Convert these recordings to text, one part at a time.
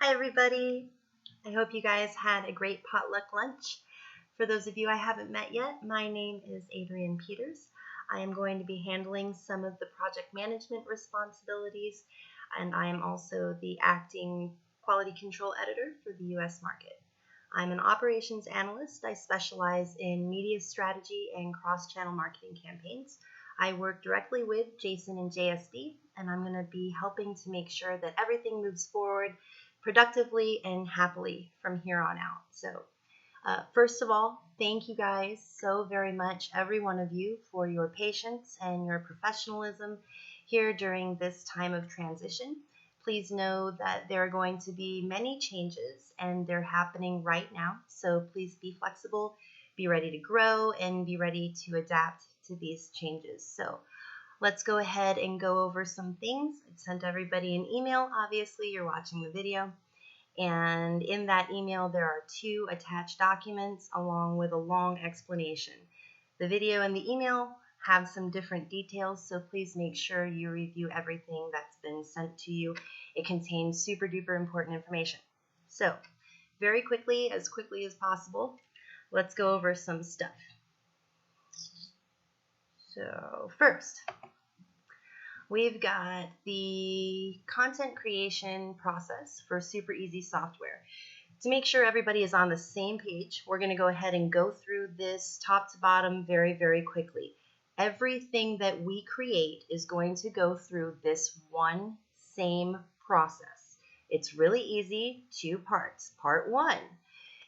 Hi everybody! I hope you guys had a great potluck lunch. For those of you I haven't met yet, my name is Adrienne Peters. I am going to be handling some of the project management responsibilities, and I am also the acting quality control editor for the US market. I'm an operations analyst. I specialize in media strategy and cross-channel marketing campaigns. I work directly with Jason and JSD, and I'm going to be helping to make sure that everything moves forward productively and happily from here on out. So first of all, thank you guys so very much, every one of you, for your patience and your professionalism here during this time of transition. Please know that there are going to be many changes and they're happening right now. So please be flexible, be ready to grow, and be ready to adapt to these changes. So let's go ahead and go over some things. I sent everybody an email. Obviously, you're watching the video. And in that email, there are 2 attached documents along with a long explanation. The video and the email have some different details, so please make sure you review everything that's been sent to you. It contains super duper important information. So very quickly as possible, let's go over some stuff. So first, we've got the content creation process for Super Easy Software. To make sure everybody is on the same page, we're going to go ahead and go through this top to bottom very, very quickly. Everything that we create is going to go through this one same process. It's really easy, 2 parts. Part 1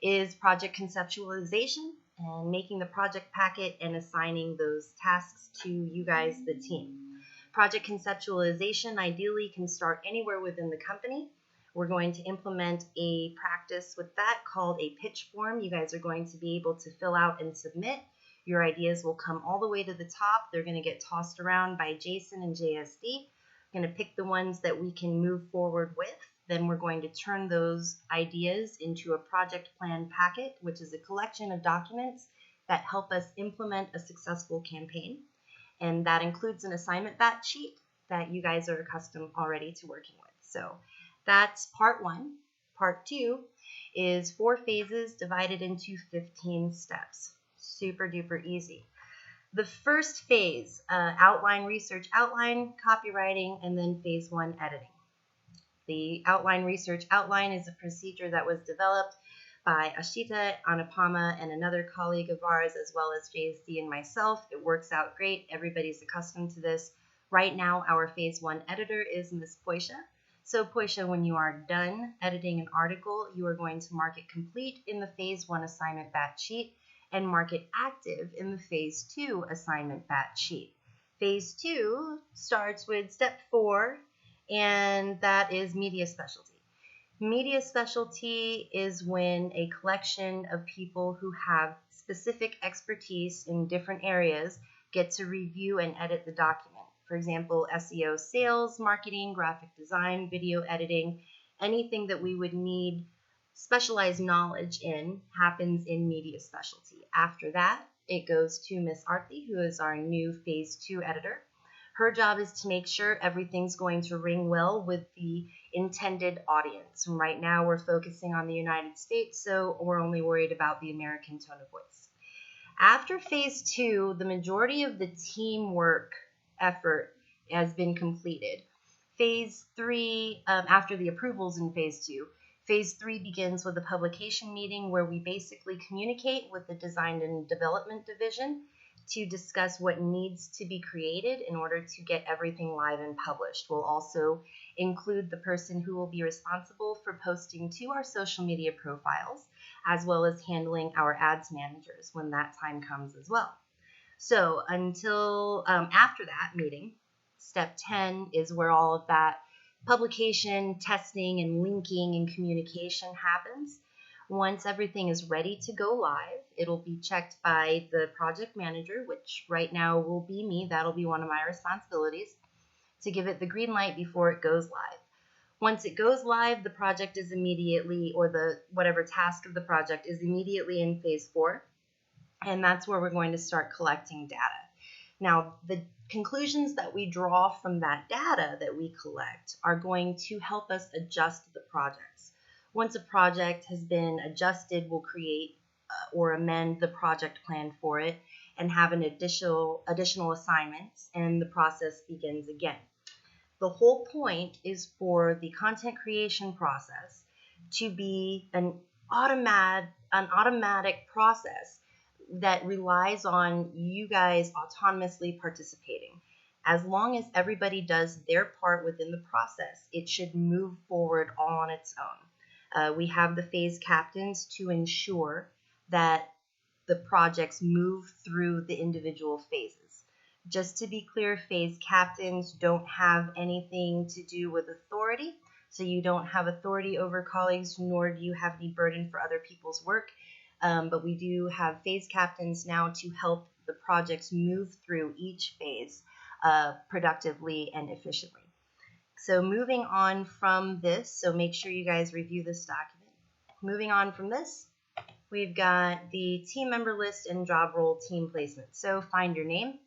is project conceptualization and making the project packet and assigning those tasks to you guys, the team. Project conceptualization ideally can start anywhere within the company. We're going to implement a practice with that called a pitch form. You guys are going to be able to fill out and submit. Your ideas will come all the way to the top. They're going to get tossed around by Jason and JSD. We're going to pick the ones that we can move forward with. Then we're going to turn those ideas into a project plan packet, which is a collection of documents that help us implement a successful campaign. And that includes an assignment batch sheet that you guys are accustomed already to working with. So that's part 1. Part 2 is 4 phases divided into 15 steps. Super duper easy. The first phase, outline, research, outline, copywriting, and then phase 1, editing. The outline, research, outline is a procedure that was developed by Ashita Anupama and another colleague of ours, as well as JSD and myself. It works out great. Everybody's accustomed to this. Right now, our phase 1 editor is Ms. Poisha. So Poisha, when you are done editing an article, you are going to mark it complete in the phase 1 assignment batch sheet and mark it active in the phase 2 assignment batch sheet. Phase 2 starts with step 4, and that is media specialty. Media specialty is when a collection of people who have specific expertise in different areas get to review and edit the document. For example, SEO, sales, marketing, graphic design, video editing, anything that we would need specialized knowledge in happens in media specialty. After that, it goes to Miss Arti, who is our new phase 2 editor. Her job is to make sure everything's going to ring well with the intended audience. And right now we're focusing on the United States, so we're only worried about the American tone of voice. After phase 2, the majority of the teamwork effort has been completed. Phase 3, after the approvals in phase 2, phase 3 begins with a publication meeting where we basically communicate with the design and development division to discuss what needs to be created in order to get everything live and published. We'll also include the person who will be responsible for posting to our social media profiles, as well as handling our ads managers when that time comes as well. So until after that meeting, step 10 is where all of that publication, testing, and linking and communication happens. Once everything is ready to go live, it'll be checked by the project manager, which right now will be me. That'll be one of my responsibilities, to give it the green light before it goes live. Once it goes live, the project is immediately, or the whatever task of the project is immediately in phase 4, and that's where we're going to start collecting data. Now, the conclusions that we draw from that data that we collect are going to help us adjust the projects. Once a project has been adjusted, we'll create or amend the project plan for it and have an additional assignments, and the process begins again. The whole point is for the content creation process to be an automatic process that relies on you guys autonomously participating. As long as everybody does their part within the process, it should move forward on its own. We have the phase captains to ensure that the projects move through the individual phases. Just to be clear, phase captains don't have anything to do with authority, so you don't have authority over colleagues, nor do you have any burden for other people's work. But we do have phase captains now to help the projects move through each phase productively and efficiently. So moving on from this, so make sure you guys review this document. Moving on from this, we've got the team member list and job role team placement. So find your name,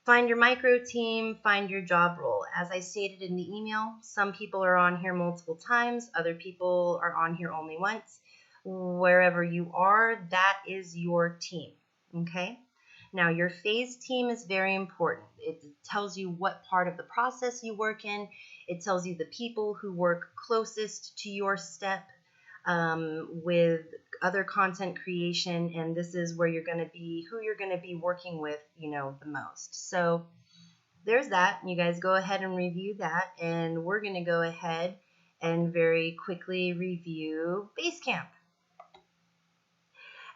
find your micro team, find your job role. As I stated in the email, some people are on here multiple times, other people are on here only once. Wherever you are, that is your team, okay? Now, your phase team is very important. It tells you what part of the process you work in. It tells you the people who work closest to your step with other content creation, and this is where you're going to be, who you're going to be working with, the most. So there's that. You guys go ahead and review that, and we're going to go ahead and very quickly review Basecamp.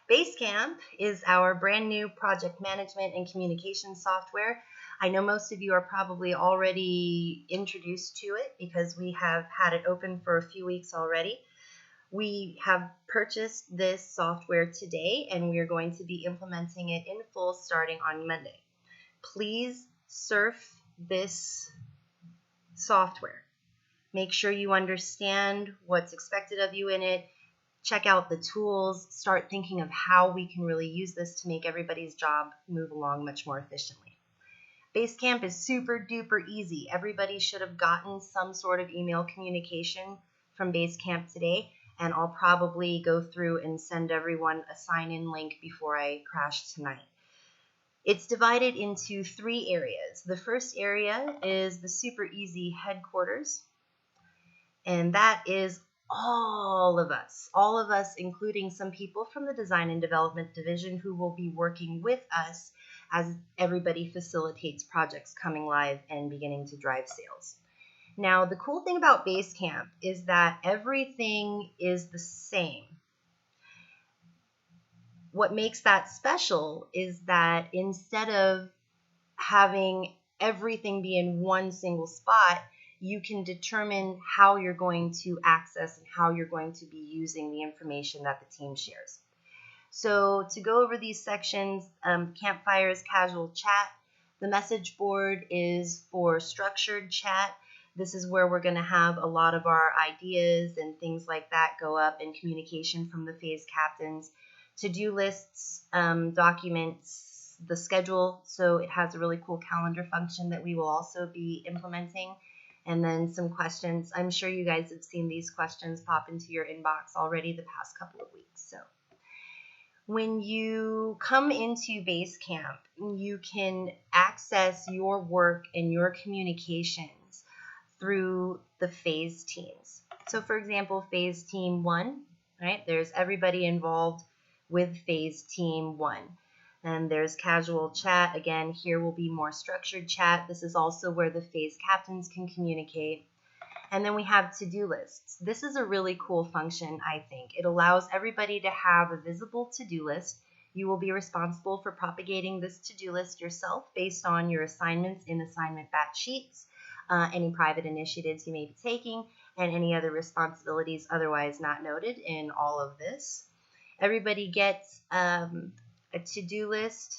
Basecamp is our brand new project management and communication software. I know most of you are probably already introduced to it because we have had it open for a few weeks already. We have purchased this software today, and we are going to be implementing it in full starting on Monday. Please surf this software. Make sure you understand what's expected of you in it. Check out the tools, start thinking of how we can really use this to make everybody's job move along much more efficiently. Basecamp is super duper easy. Everybody should have gotten some sort of email communication from Basecamp today, and I'll probably go through and send everyone a sign-in link before I crash tonight. It's divided into 3 areas. The first area is the super easy headquarters, and that is all of us, including some people from the design and development division who will be working with us as everybody facilitates projects coming live and beginning to drive sales. Now, the cool thing about Basecamp is that everything is the same. What makes that special is that instead of having everything be in one single spot, you can determine how you're going to access and how you're going to be using the information that the team shares. So to go over these sections, Campfire is casual chat. The message board is for structured chat. This is where we're going to have a lot of our ideas and things like that go up, and communication from the phase captains. To-do lists documents the schedule, so it has a really cool calendar function that we will also be implementing. And then some questions. I'm sure you guys have seen these questions pop into your inbox already the past couple of weeks. So when you come into Basecamp, you can access your work and your communications through the phase teams. So for example, phase team 1, right? There's everybody involved with phase team 1. And there's casual chat. Again, here will be more structured chat. This is also where the phase captains can communicate. And then we have to-do lists. This is a really cool function, I think. It allows everybody to have a visible to-do list. You will be responsible for propagating this to-do list yourself based on your assignments in assignment batch sheets, any private initiatives you may be taking, and any other responsibilities otherwise not noted in all of this. Everybody gets a to-do list.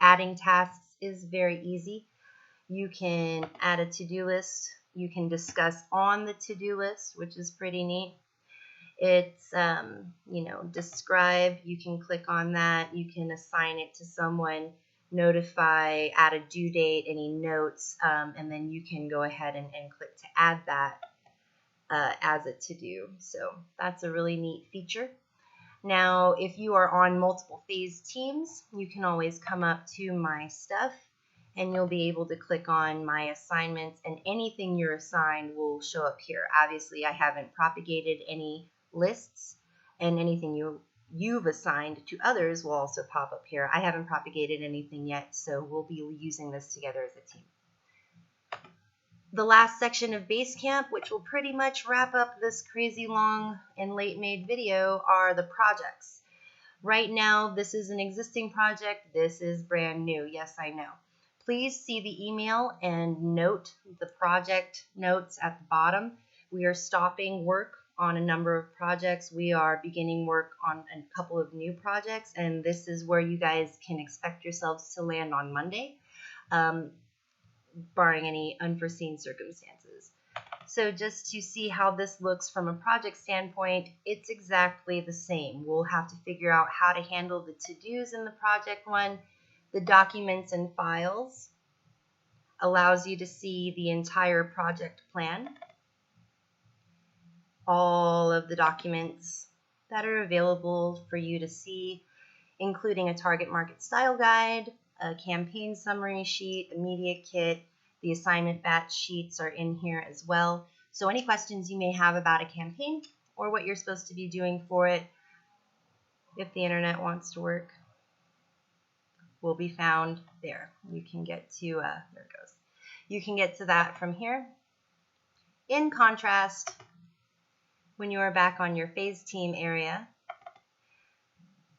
Adding tasks is very easy. You can add a to-do list. You can discuss on the to-do list, which is pretty neat. It's, describe. You can click on that. You can assign it to someone, notify, add a due date, any notes, and then you can go ahead and click to add that as a to-do. So that's a really neat feature. Now, if you are on multiple phase teams, you can always come up to My Stuff, and you'll be able to click on My Assignments, and anything you're assigned will show up here. Obviously, I haven't propagated any lists, and anything you've assigned to others will also pop up here. I haven't propagated anything yet, so we'll be using this together as a team. The last section of Basecamp, which will pretty much wrap up this crazy long and late made video, are the projects. Right now, this is an existing project. This is brand new. Yes, I know. Please see the email and note the project notes at the bottom. We are stopping work on a number of projects. We are beginning work on a couple of new projects, and this is where you guys can expect yourselves to land on Monday. Barring any unforeseen circumstances. So just to see how this looks from a project standpoint, it's exactly the same. We'll have to figure out how to handle the to-dos in the project one. The documents and files allows you to see the entire project plan. All of the documents that are available for you to see, including a target market style guide, a campaign summary sheet, a media kit, the assignment batch sheets are in here as well. So any questions you may have about a campaign or what you're supposed to be doing for it, if the internet wants to work, will be found there. You can get to, there it goes. You can get to that from here. In contrast, when you are back on your phase team area,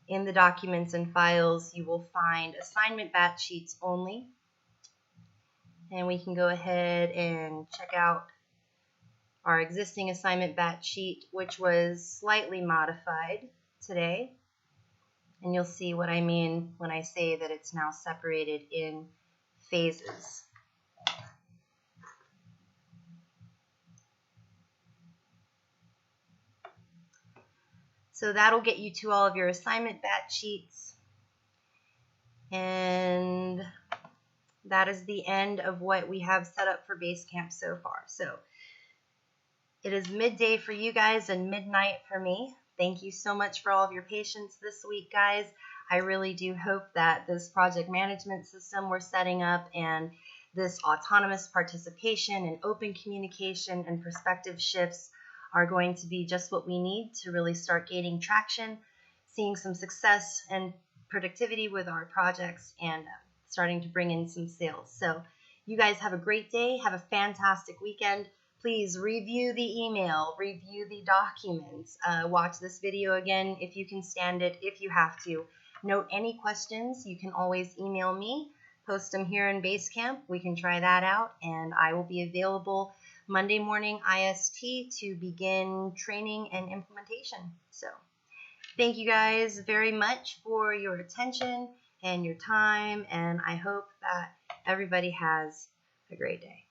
in the documents and files, you will find assignment batch sheets only. And we can go ahead and check out our existing assignment batch sheet, which was slightly modified today. And you'll see what I mean when I say that it's now separated in phases. So that'll get you to all of your assignment batch sheets. And that is the end of what we have set up for Basecamp so far. So it is midday for you guys and midnight for me. Thank you so much for all of your patience this week, guys. I really do hope that this project management system we're setting up and this autonomous participation and open communication and perspective shifts are going to be just what we need to really start gaining traction, seeing some success and productivity with our projects, and starting to bring in some sales. So you guys have a great day. Have a fantastic weekend. Please review the email, review the documents, watch this video again if you can stand it, if you have to. Note any questions. You can always email me, post them here in Basecamp. We can try that out, and I will be available Monday morning IST to begin training and implementation. So thank you guys very much for your attention and your time, and I hope that everybody has a great day.